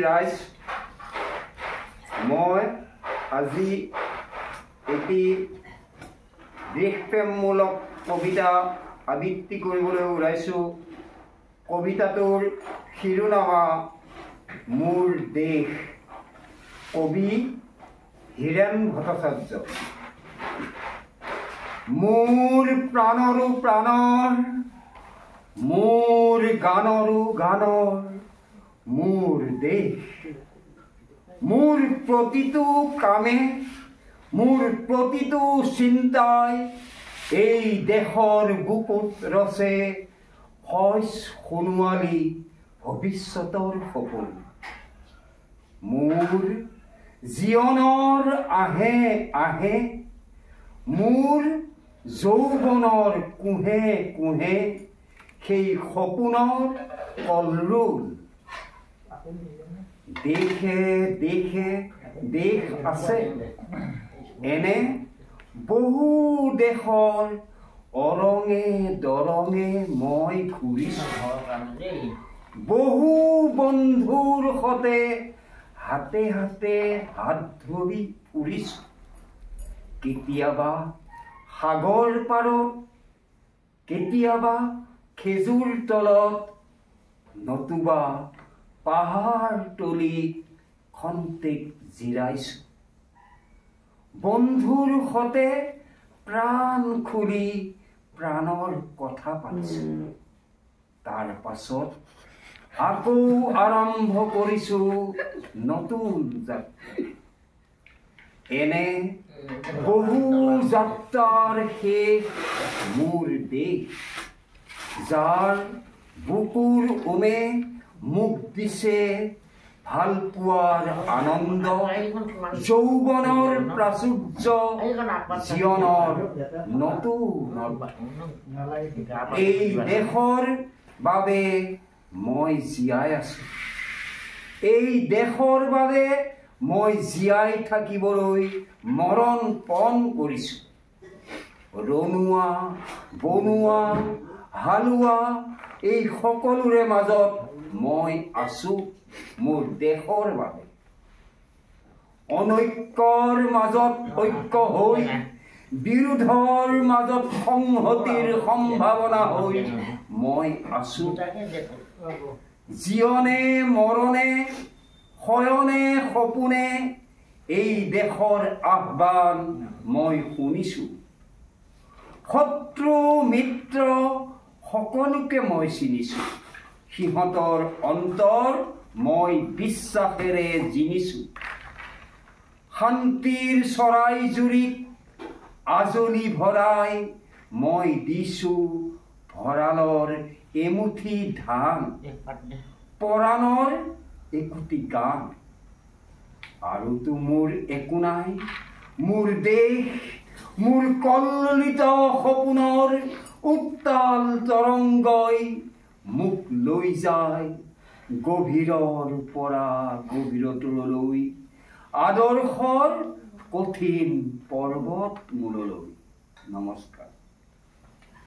ৰাইজ, মই আজি এটি দেশপ্ৰেমমূলক কবিতা আবৃত্তি কৰিবলৈ ওলাইছোঁ। কবিতাটোৰ শিৰোনামা মোৰ দেশ। কবি হীৰেণ ভট্টাচাৰ্য। মোৰ প্ৰাণৰো প্ৰাণৰ, মোৰ গানৰো গানৰ মোৰ দেশ। মোৰ প্ৰতিটো কামে, মোৰ প্ৰতিটো চিন্তাই এই দেশৰ বুকুত ৰচে শইচ সোণোৱালী ভৱিষ্যতৰ সপোন। মোৰ জীৱনৰ আহে আহে, মোৰ যৌৱনৰ কুঁহে কুঁহে সেই সপোনৰ কলৰোল। দেশে দেশে দেশ আছে, এনে বহু দেশৰ অৰঙে দৰঙে মই ঘূৰিছোঁ। বহু বন্ধুৰ সতে হাতে হাতে হাত ধৰি ফুৰিছোঁ। কেতিয়াবা সাগৰ পাৰত, কেতিয়াবা খেজুৰ তলত, নতুবা পাহাৰ তলিত খন্তেক জিৰাইছোঁ। বন্ধুৰ সতে প্ৰাণ খুলি প্ৰাণৰ কথা পাতিছোঁ। তাৰ পাছত আকৌ আৰম্ভ কৰিছোঁ নতুন যাত্ৰা। এনে বহু যাত্ৰাৰ শেষ মোৰ দেশ, যাৰ বুকুৰ উমে মোক দিছে ভাল পোৱাৰ আনন্দ, যৌৱনৰ প্ৰাচুৰ্য, জীৱনৰ নতুন। এই দেশৰ বাবে মই জীয়াই আছোঁ। এই দেশৰ বাবে মই জীয়াই থাকিবলৈ মৰণ পণ কৰিছোঁ। ৰণুৱা বনুৱা হালোৱা এই সকলোৰে মাজত মই আছোঁ মোৰ দেশৰ বাবে। অনৈক্যৰ মাজত ঐক্য হৈ, বিৰোধৰ মাজত সংহতিৰ সম্ভাৱনা হৈ মই আছোঁ। জীৱনে মৰণে শয়নে সপোনে এই দেশৰ আহ্বান মই শুনিছোঁ। শত্ৰু মিত্ৰ সকলোকে মই চিনিছোঁ। সিহঁতৰ অন্তৰ মই বিশ্বাসেৰে জিনিছোঁ। শান্তিৰ চৰাইজুৰিত আজলি ভৰাই মই দিছোঁ ভঁৰালৰ এমুঠি ধান, পৰাণৰ একোটি গান। আৰুতো মোৰ একো নাই, মোৰ দেশ, মোৰ কল্লিত সপোনৰ উত্তাল তৰংগই মোক লৈ যায় গভীৰৰ পৰা গভীৰতৰলৈ, আদৰ্শৰ কঠিন পৰ্বতমূললৈ। নমস্কাৰ।